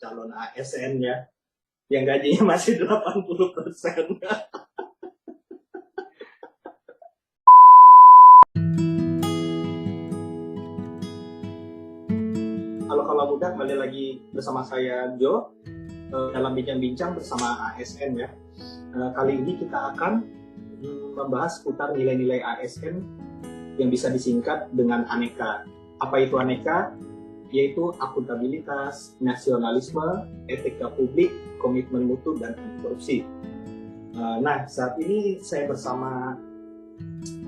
calon ASN ya, yang gajinya masih 80%. Halo kaula muda, kembali lagi bersama saya Jo dalam bincang-bincang bersama ASN ya. Kali ini kita akan membahas seputar nilai-nilai ASN yang bisa disingkat dengan ANEKA. Apa itu ANEKA? Yaitu akuntabilitas, nasionalisme, etika publik, komitmen mutu, dan anti korupsi. Nah, saat ini saya bersama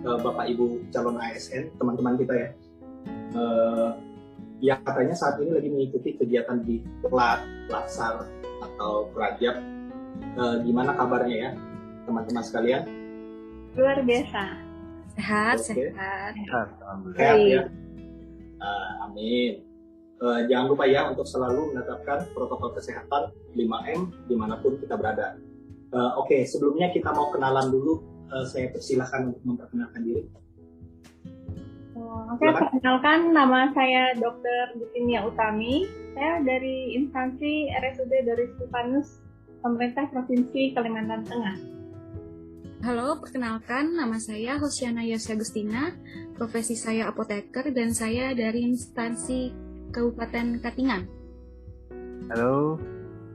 Bapak Ibu calon ASN, teman-teman kita ya, yang katanya saat ini lagi mengikuti kegiatan di Latsar atau Prajab. Gimana kabarnya ya, teman-teman sekalian? Luar biasa. Sehat. Sehat ya. Amin. Jangan lupa ya untuk selalu menetapkan protokol kesehatan 5M dimanapun kita berada. Oke, sebelumnya kita mau kenalan dulu. Saya persilahkan untuk memperkenalkan diri. Oke, perkenalkan, nama saya Dr. Butinia Utami. Saya dari instansi RSUD Doris Stefanus, Pemerintah Provinsi Kalimantan Tengah. Halo, perkenalkan, nama saya Hosiana Yosya Agustina, profesi saya apoteker dan saya dari instansi Kabupaten Katingan. Halo,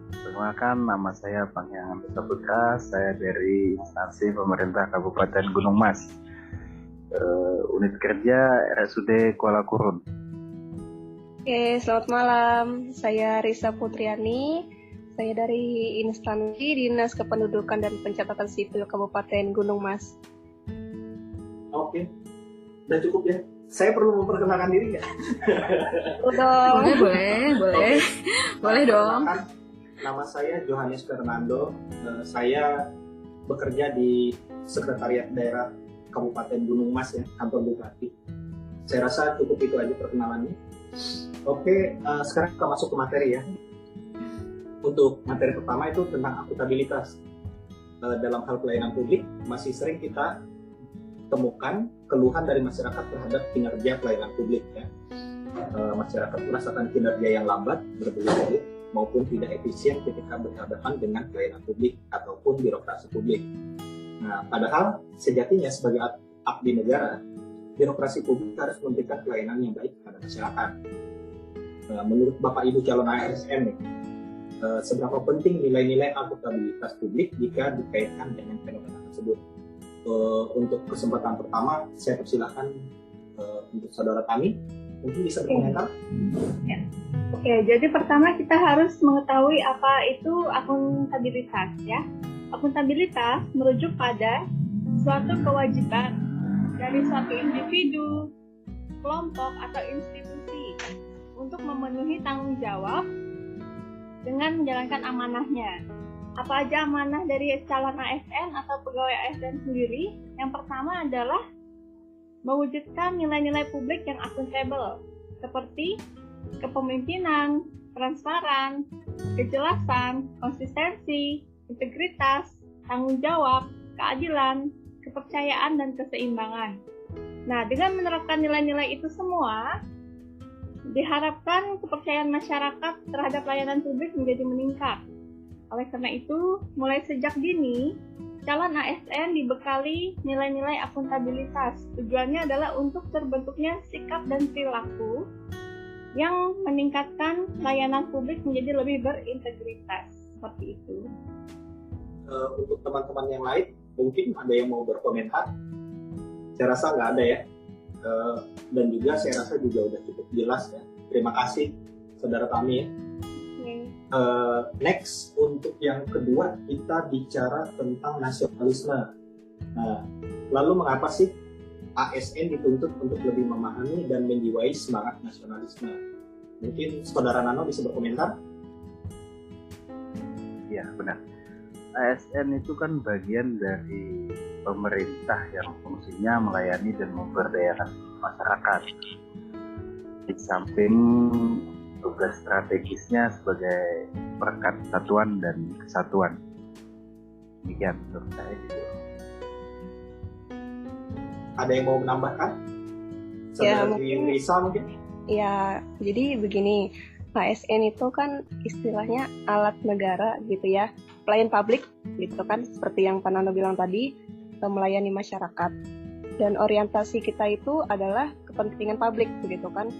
perkenalkan, nama saya Pangyangan Putra, saya dari instansi pemerintah Kabupaten Gunung Mas, unit kerja RSUD Kuala Kurun. Oke, selamat malam. Saya Risa Putriani. Saya dari instansi Dinas Kependudukan dan Pencatatan Sipil Kabupaten Gunung Mas. Oke, udah cukup ya. Saya perlu memperkenalkan diri nggak? Boleh dong. Nama saya Johannes Fernando. Saya bekerja di Sekretariat Daerah Kabupaten Gunung Mas ya, kantor Bupati. Saya rasa cukup itu aja perkenalannya. Oke, sekarang kita masuk ke materi ya. Untuk materi pertama itu tentang akuntabilitas. Dalam hal pelayanan publik masih sering kita temukan keluhan dari masyarakat terhadap kinerja pelayanan publik ya. Masyarakat merasakan kinerja yang lambat, berbelit-belit maupun tidak efisien ketika berhadapan dengan pelayanan publik ataupun birokrasi publik. Nah, padahal sejatinya sebagai abdi negara, birokrasi publik harus memberikan pelayanan yang baik kepada masyarakat. Menurut Bapak Ibu calon ASN, seberapa penting nilai-nilai akuntabilitas publik jika dikaitkan dengan fenomena tersebut? Untuk kesempatan pertama, saya persilahkan untuk saudara kami, mungkin bisa berkomentar. Ya. Oke, jadi pertama kita harus mengetahui apa itu akuntabilitas ya. Akuntabilitas merujuk pada suatu kewajiban dari suatu individu, kelompok atau institusi untuk memenuhi tanggung jawab dengan menjalankan amanahnya. Apa aja amanah dari calon ASN atau pegawai ASN sendiri? Yang pertama adalah mewujudkan nilai-nilai publik yang akuntabel, seperti kepemimpinan, transparan, kejelasan, konsistensi, integritas, tanggung jawab, keadilan, kepercayaan, dan keseimbangan. Nah, dengan menerapkan nilai-nilai itu semua, diharapkan kepercayaan masyarakat terhadap layanan publik menjadi meningkat. Oleh karena itu, mulai sejak dini, calon ASN dibekali nilai-nilai akuntabilitas. Tujuannya adalah untuk terbentuknya sikap dan perilaku yang meningkatkan layanan publik menjadi lebih berintegritas. Seperti itu. Untuk teman-teman yang lain, mungkin ada yang mau berkomentar? Saya rasa nggak ada ya. Dan juga saya rasa juga udah cukup jelas ya. Terima kasih, saudara kami ya. Next, untuk yang kedua kita bicara tentang nasionalisme. Nah, lalu mengapa sih ASN dituntut untuk lebih memahami dan menjiwai semangat nasionalisme? Mungkin saudara Nano bisa berkomentar? Ya, benar. ASN itu kan bagian dari pemerintah yang fungsinya melayani dan memberdayakan masyarakat. Di samping tugas strategisnya sebagai perekat persatuan dan kesatuan. Demikian menurut saya gitu. Ada yang mau menambahkan? Ya, Risa mungkin? Ya, jadi begini, ASN itu kan istilahnya alat negara gitu ya, pelayan publik gitu kan, seperti yang Pak Nando bilang tadi, melayani masyarakat. Dan orientasi kita itu adalah kepentingan publik begitu kan.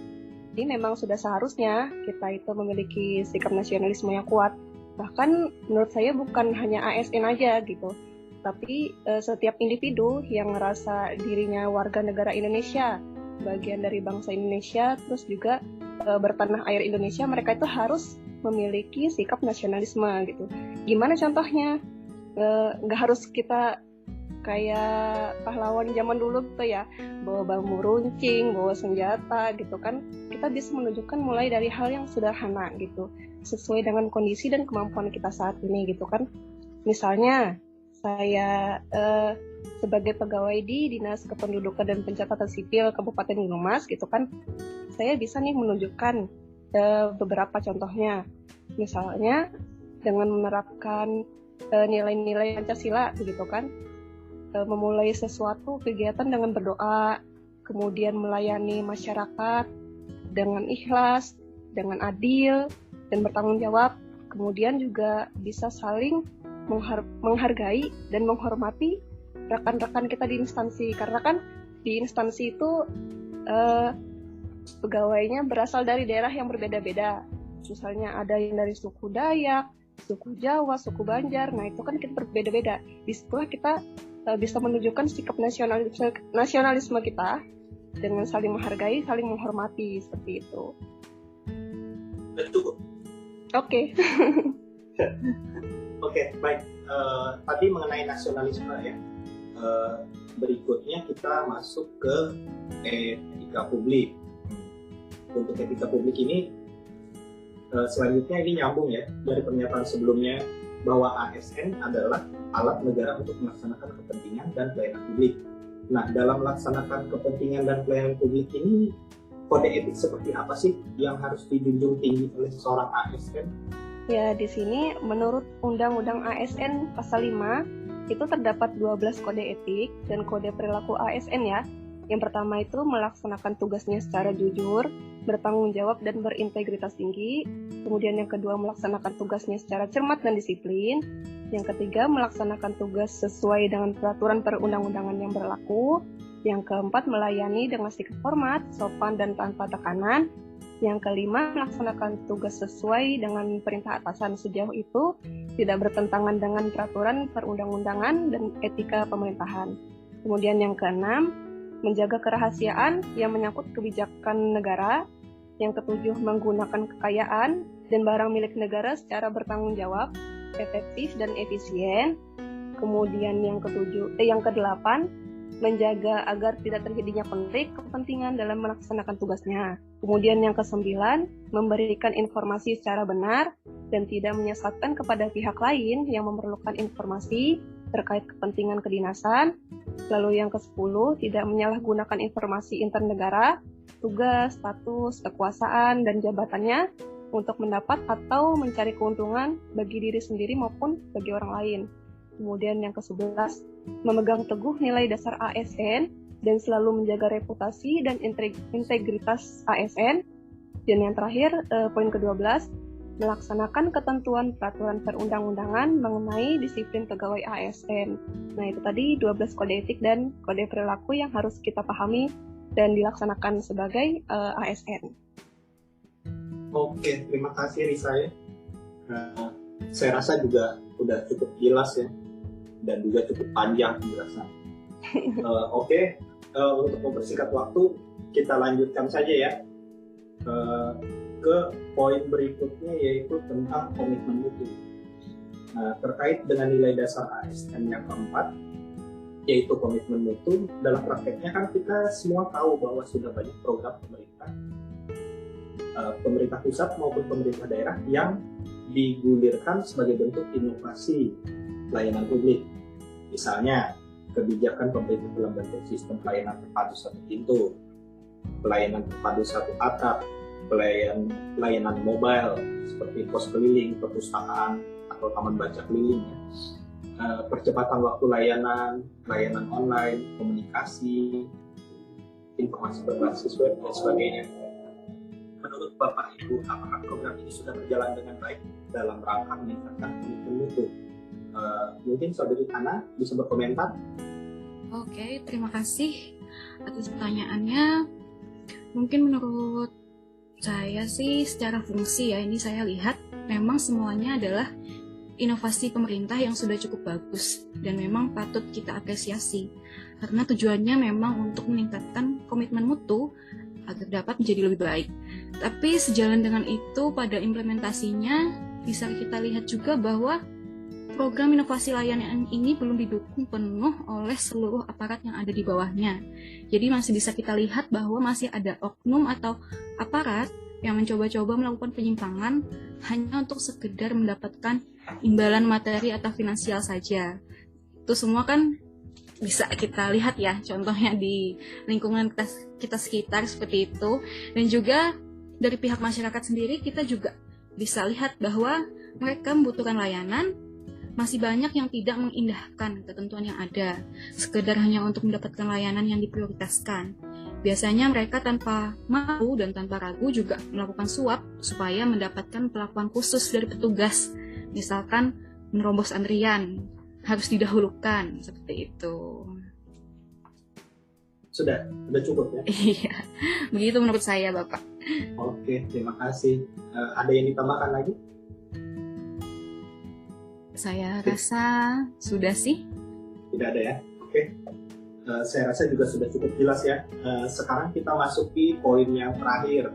Jadi memang sudah seharusnya kita itu memiliki sikap nasionalisme yang kuat. Bahkan menurut saya bukan hanya ASN aja gitu, tapi setiap individu yang merasa dirinya warga negara Indonesia, bagian dari bangsa Indonesia, terus juga bertanah air Indonesia, mereka itu harus memiliki sikap nasionalisme gitu. Gimana contohnya? Nggak harus kita kayak pahlawan zaman dulu gitu ya, bawa bambu runcing, bawa senjata gitu kan. Kita bisa menunjukkan mulai dari hal yang sederhana gitu, sesuai dengan kondisi dan kemampuan kita saat ini gitu kan. Misalnya saya sebagai pegawai di Dinas Kependudukan dan Pencatatan Sipil Kabupaten Gunung Mas gitu kan, saya bisa nih menunjukkan beberapa contohnya. Misalnya dengan menerapkan nilai-nilai Pancasila begitu kan, memulai sesuatu kegiatan dengan berdoa, kemudian melayani masyarakat dengan ikhlas, dengan adil dan bertanggung jawab, kemudian juga bisa saling menghargai dan menghormati rekan-rekan kita di instansi, karena kan di instansi itu pegawainya berasal dari daerah yang berbeda-beda. Misalnya ada yang dari suku Dayak, suku Jawa, suku Banjar, nah itu kan kita berbeda-beda. Disitulah kita bisa menunjukkan sikap nasionalisme kita dengan saling menghargai, saling menghormati, seperti itu. Betul. Oke. Oke, baik. Tadi mengenai nasionalisme ya. Berikutnya kita masuk ke etika publik. Untuk etika publik ini, selanjutnya ini nyambung ya dari pernyataan sebelumnya bahwa ASN adalah alat negara untuk melaksanakan kepentingan dan pelayanan publik. Nah, dalam melaksanakan kepentingan dan pelayanan publik ini, kode etik seperti apa sih yang harus dijunjung tinggi oleh seorang ASN? Ya, di sini menurut Undang-Undang ASN Pasal 5 itu terdapat 12 kode etik dan kode perilaku ASN ya. Yang pertama itu melaksanakan tugasnya secara jujur, bertanggung jawab dan berintegritas tinggi. Kemudian yang kedua melaksanakan tugasnya secara cermat dan disiplin. Yang ketiga melaksanakan tugas sesuai dengan peraturan perundang-undangan yang berlaku. Yang keempat melayani dengan sikap hormat, sopan dan tanpa tekanan. Yang kelima, melaksanakan tugas sesuai dengan perintah atasan sejauh itu tidak bertentangan dengan peraturan perundang-undangan dan etika pemerintahan. Kemudian yang keenam, menjaga kerahasiaan yang menyangkut kebijakan negara. Yang ketujuh, menggunakan kekayaan dan barang milik negara secara bertanggung jawab, efektif dan efisien. Kemudian yang kedelapan, menjaga agar tidak terjadinya konflik kepentingan dalam melaksanakan tugasnya. Kemudian yang kesembilan, memberikan informasi secara benar dan tidak menyesatkan kepada pihak lain yang memerlukan informasi terkait kepentingan kedinasan. Lalu yang ke-10, tidak menyalahgunakan informasi intern negara, tugas, status, kekuasaan, dan jabatannya untuk mendapat atau mencari keuntungan bagi diri sendiri maupun bagi orang lain. Kemudian yang ke-11, memegang teguh nilai dasar ASN dan selalu menjaga reputasi dan integritas ASN. Dan yang terakhir, poin ke-12, melaksanakan ketentuan peraturan perundang-undangan mengenai disiplin pegawai ASN. Nah, itu tadi 12 kode etik dan kode perilaku yang harus kita pahami dan dilaksanakan sebagai ASN. Oke, terima kasih Risa ya. Saya rasa juga udah cukup jelas ya, dan juga cukup panjang penjelasan. Oke, untuk mempersingkat waktu, kita lanjutkan saja ya ke poin berikutnya, yaitu tentang komitmen mutu. Terkait dengan nilai dasar ASN yang keempat, yaitu komitmen mutu. Dalam prakteknya kan kita semua tahu bahwa sudah banyak program pemerintah pusat maupun pemerintah daerah yang digulirkan sebagai bentuk inovasi pelayanan publik. Misalnya, kebijakan pemerintah dalam bentuk sistem pelayanan terpadu satu pintu, pelayanan terpadu satu atap, pelayanan mobile seperti pos keliling, perpustakaan, atau taman baca keliling, percepatan waktu layanan online, komunikasi, informasi berbasis web, dan sebagainya. Menurut Bapak Ibu, apakah program ini sudah berjalan dengan baik dalam rangka meningkatkan komitmen mutu? Mungkin Saudari Ana bisa berkomentar. Oke, terima kasih atas pertanyaannya. Mungkin menurut saya sih secara fungsi ya, ini saya lihat memang semuanya adalah inovasi pemerintah yang sudah cukup bagus dan memang patut kita apresiasi karena tujuannya memang untuk meningkatkan komitmen mutu agar dapat menjadi lebih baik. Tapi sejalan dengan itu pada implementasinya bisa kita lihat juga bahwa program inovasi layanan ini belum didukung penuh oleh seluruh aparat yang ada di bawahnya. Jadi masih bisa kita lihat bahwa masih ada oknum atau aparat yang mencoba-coba melakukan penyimpangan hanya untuk sekedar mendapatkan imbalan materi atau finansial saja. Itu semua kan bisa kita lihat ya, contohnya di lingkungan kita sekitar seperti itu. Dan juga dari pihak masyarakat sendiri kita juga bisa lihat bahwa mereka membutuhkan layanan, masih banyak yang tidak mengindahkan ketentuan yang ada, sekedar hanya untuk mendapatkan layanan yang diprioritaskan. Biasanya mereka tanpa mau dan tanpa ragu juga melakukan suap supaya mendapatkan perlakuan khusus dari petugas. Misalkan menerobos antrian, harus didahulukan, seperti itu. Sudah cukup ya? Iya, begitu menurut saya, Bapak. Oke, terima kasih. Ada yang ditambahkan lagi? Saya rasa sudah sih. Tidak ada ya? Oke. Saya rasa juga sudah cukup jelas ya. Sekarang kita masuk di poin yang terakhir,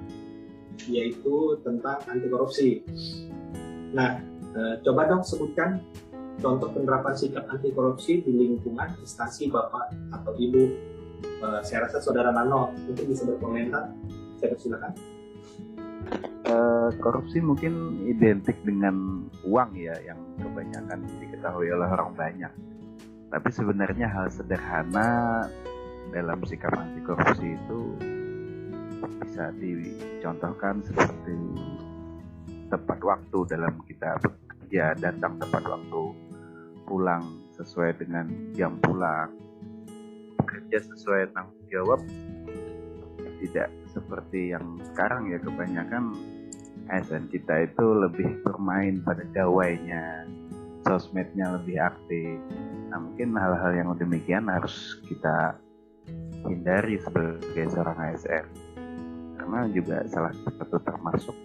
yaitu tentang anti korupsi. Nah, coba dong sebutkan contoh penerapan sikap anti korupsi di lingkungan instansi Bapak atau Ibu. Saya rasa Saudara Nano mungkin bisa berkomentar. Saya persilakan. Korupsi mungkin identik dengan uang ya, yang kebanyakan diketahui oleh orang banyak. Tapi sebenarnya hal sederhana dalam sikap anti korupsi itu bisa dicontohkan seperti tepat waktu dalam kita bekerja, datang tepat waktu, pulang sesuai dengan jam pulang, bekerja sesuai tanggung jawab. Tidak seperti yang sekarang ya, kebanyakan ASN kita itu lebih bermain pada gawainya, sosmednya lebih aktif. Nah, mungkin hal-hal yang demikian harus kita hindari sebagai seorang ASN, karena juga salah satu termasuk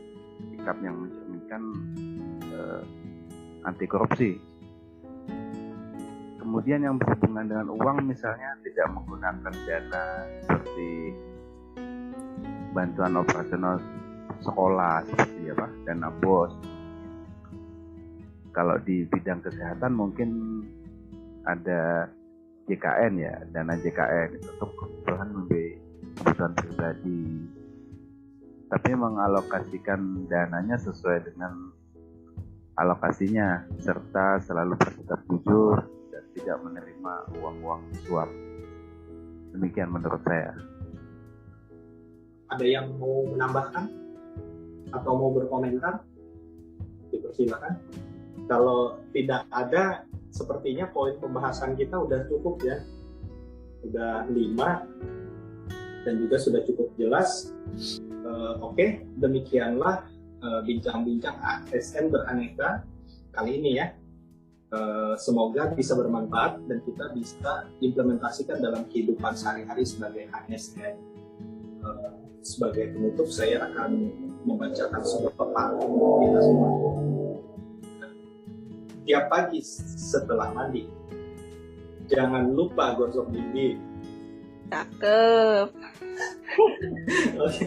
sikap yang mencerminkan anti korupsi. Kemudian yang berhubungan dengan uang, misalnya tidak menggunakan dana seperti bantuan operasional sekolah seperti dana BOS. Kalau di bidang kesehatan mungkin ada JKN ya, dana JKN untuk kebutuhan pribadi. Tapi mengalokasikan dananya sesuai dengan alokasinya, serta selalu bersikap jujur dan tidak menerima uang-uang suap. Demikian menurut saya. Ada yang mau menambahkan atau mau berkomentar? Dipersilakan. Kalau tidak ada, sepertinya poin pembahasan kita udah cukup ya. Udah 5 dan juga sudah cukup jelas. Oke, demikianlah bincang-bincang ASN beraneka kali ini ya. Semoga bisa bermanfaat dan kita bisa implementasikan dalam kehidupan sehari-hari sebagai ASN. Sebagai penutup, saya akan membacakan sebuah pepatah kita semua. Tiap pagi setelah mandi, jangan lupa gosok gigi. Cakep. Oke.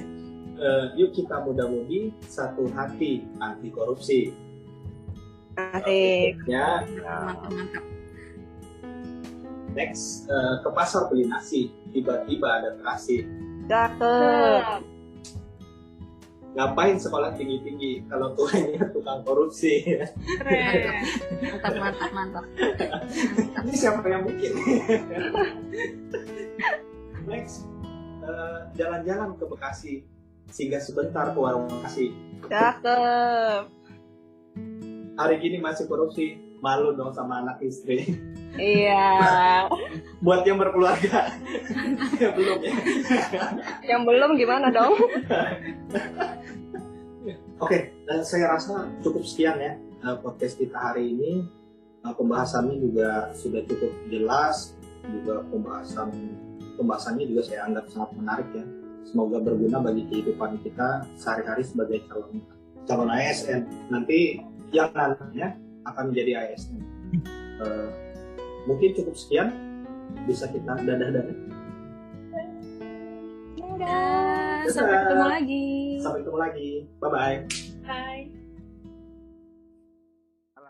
Yuk kita mudah-mudi satu hati anti korupsi. Asik. Ya. Mantap. Next, ke pasar beli nasi, tiba-tiba ada terasi. Cakep. Ngapain sekolah tinggi-tinggi kalau tuanya tukang korupsi? Keren. Mantap. Ini siapa yang bikin? Next, jalan-jalan ke Bekasi, singgah sebentar ke warung nasi. Cakep. Hari gini masih korupsi, malu dong sama anak istri. Iya. Buat yang berkeluarga, ya belum ya. Yang belum gimana dong? Oke, saya rasa cukup sekian ya podcast kita hari ini. Pembahasannya juga sudah cukup jelas, juga pembahasannya juga saya anggap sangat menarik ya. Semoga berguna bagi kehidupan kita sehari-hari sebagai calon ASN. Nanti yang nantinya akan menjadi ASN. Mungkin cukup sekian, bisa kita dadah-dadah. Dadah, sampai ketemu lagi. Sampai ketemu lagi. Bye-bye.